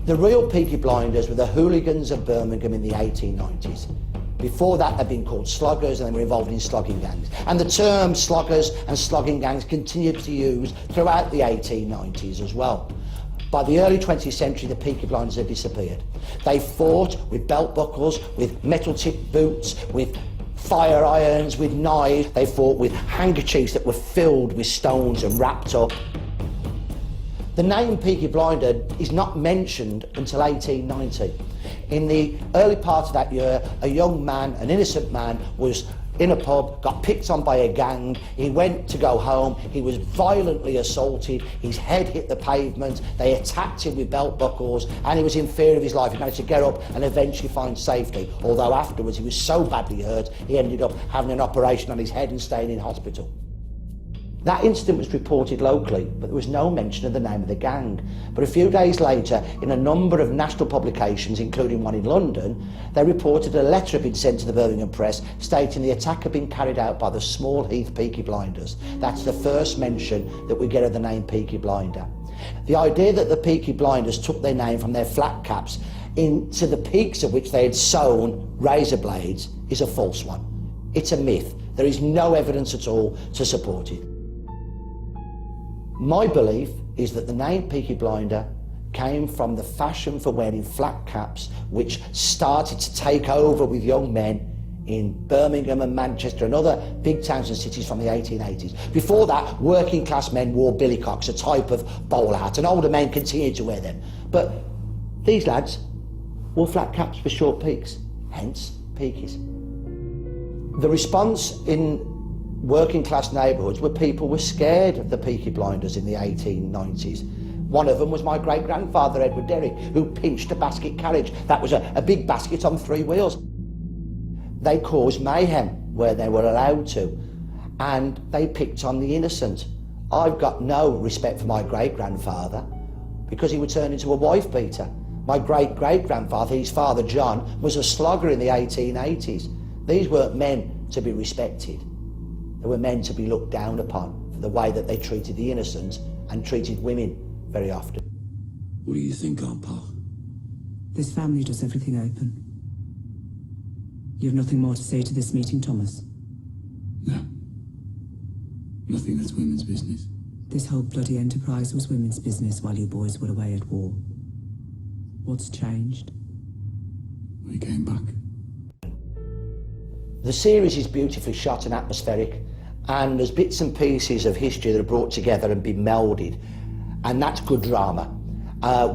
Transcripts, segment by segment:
The real Peaky Blinders were the hooligans of Birmingham in the 1890s. Before that, they'd been called sloggers and they were involved in slogging gangs. And the term sloggers and slogging gangs continued to use throughout the 1890s as well. By the early 20th century, the Peaky Blinders had disappeared. They fought with belt buckles, with metal-tipped boots, with fire irons, with knives. They fought with handkerchiefs that were filled with stones and wrapped up. The name Peaky Blinder is not mentioned until 1890. In the early part of that year, a young man, an innocent man, was in a pub, got picked on by a gang. He went to go home, he was violently assaulted, his head hit the pavement, they attacked him with belt buckles, and he was in fear of his life. He managed to get up and eventually find safety, although afterwards he was so badly hurt, he ended up having an operation on his head and staying in hospital. That incident was reported locally, but there was no mention of the name of the gang. But a few days later, in a number of national publications, including one in London, they reported a letter had been sent to the Birmingham press stating the attack had been carried out by the Small Heath Peaky Blinders. That's the first mention that we get of the name Peaky Blinder. The idea that the Peaky Blinders took their name from their flat caps into the peaks of which they had sewn razor blades is a false one. It's a myth. There is no evidence at all to support it. My belief is that the name Peaky Blinder came from the fashion for wearing flat caps, which started to take over with young men in Birmingham and Manchester and other big towns and cities from the 1880s. Before that, working class men wore billycocks, a type of bowler hat, and older men continued to wear them. But these lads wore flat caps with short peaks, hence peakies. The response in working class neighbourhoods where people were scared of the Peaky Blinders in the 1890s. One of them was my great-grandfather, Edward Derrick, who pinched a basket carriage. That was a big basket on 3 wheels. They caused mayhem where they were allowed to, and they picked on the innocent. I've got no respect for my great-grandfather because he would turn into a wife-beater. My great-great-grandfather, his father John, was a slogger in the 1880s. These weren't men to be respected. They were men to be looked down upon for the way that they treated the innocent and treated women very often. What do you think, Grandpa? This family does everything open. You have nothing more to say to this meeting, Thomas? No. Nothing that's women's business. This whole bloody enterprise was women's business while you boys were away at war. What's changed? We came back. The series is beautifully shot and atmospheric, and there's bits and pieces of history that are brought together and been melded, and that's good drama.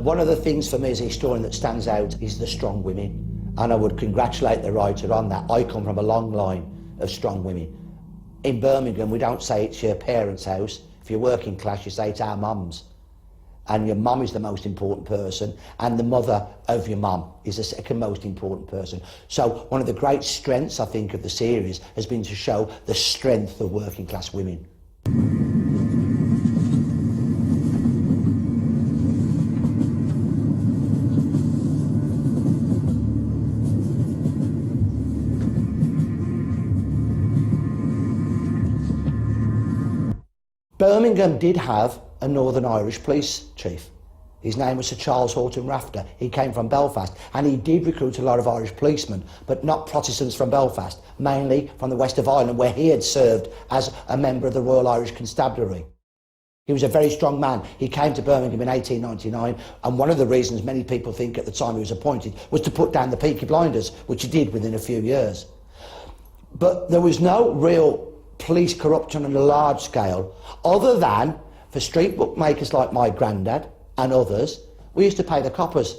One of the things for me as a historian that stands out is the strong women, and I would congratulate the writer on that. I come from a long line of strong women. In Birmingham, we don't say it's your parents' house. If you're working class, you say it's our mum's. And your mum is the most important person, and the mother of your mum is the second most important person. So one of the great strengths, I think, of the series has been to show the strength of working class women. Birmingham did have a Northern Irish police chief. His name was Sir Charles Horton Rafter. He came from Belfast, and he did recruit a lot of Irish policemen, but not Protestants from Belfast, mainly from the west of Ireland, where he had served as a member of the Royal Irish Constabulary. He was a very strong man. He came to Birmingham in 1899, and one of the reasons many people think at the time he was appointed was to put down the Peaky Blinders, which he did within a few years. But there was no real police corruption on a large scale, other than for street bookmakers like my granddad and others. We used to pay the coppers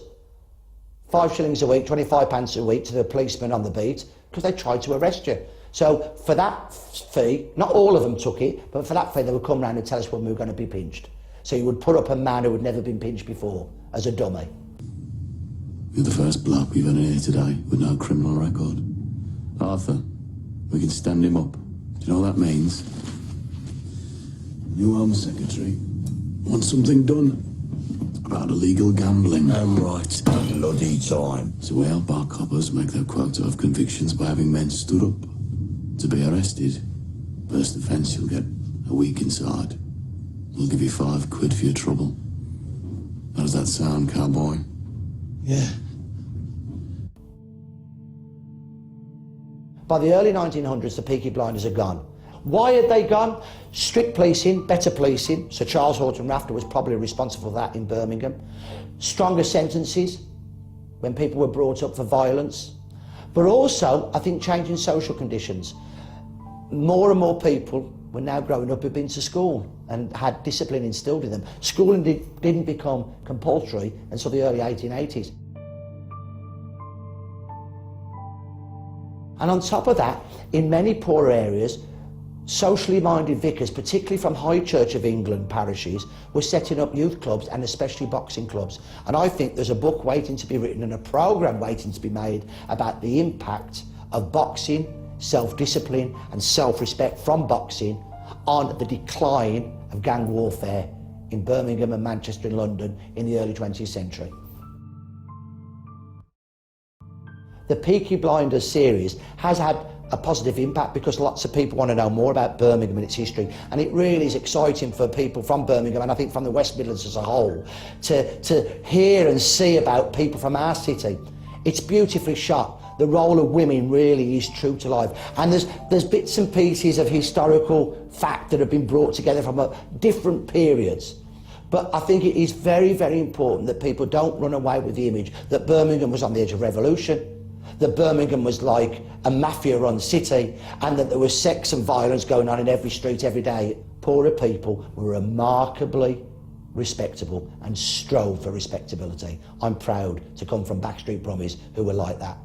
5 shillings a week, 25 pence a week to the policemen on the beat because they tried to arrest you. So for that fee, not all of them took it, but for that fee they would come round and tell us when we were going to be pinched. So you would put up a man who had never been pinched before as a dummy. You're the first bloke we've had in here today with no criminal record. Arthur, we can stand him up. Do you know what that means? New Home Secretary wants something done about illegal gambling. Right, bloody time. So we help our coppers make their quota of convictions by having men stood up to be arrested. First offence, you'll get a week inside. We'll give you £5 for your trouble. How does that sound, cowboy? Yeah. By the early 1900s, the Peaky Blinders are gone. Why had they gone? Strict policing, better policing. Sir Charles Horton Rafter was probably responsible for that in Birmingham. Stronger sentences when people were brought up for violence. But also, I think, changing social conditions. More and more people were now growing up who'd been to school and had discipline instilled in them. Schooling didn't become compulsory until the early 1880s. And on top of that, in many poor areas, socially minded vicars, particularly from High Church of England parishes, were setting up youth clubs and especially boxing clubs. And I think there's a book waiting to be written and a programme waiting to be made about the impact of boxing, self-discipline and self-respect from boxing on the decline of gang warfare in Birmingham and Manchester and London in the early 20th century. The Peaky Blinders series has had a positive impact because lots of people want to know more about Birmingham and its history, and it really is exciting for people from Birmingham and I think from the West Midlands as a whole to hear and see about people from our city. It's beautifully shot. The role of women really is true to life, and there's bits and pieces of historical fact that have been brought together from different periods. But I think it is very, very important that people don't run away with the image that Birmingham was on the edge of revolution, that Birmingham was like a mafia-run city, and that there was sex and violence going on in every street every day. Poorer people were remarkably respectable and strove for respectability. I'm proud to come from backstreet Brummies who were like that.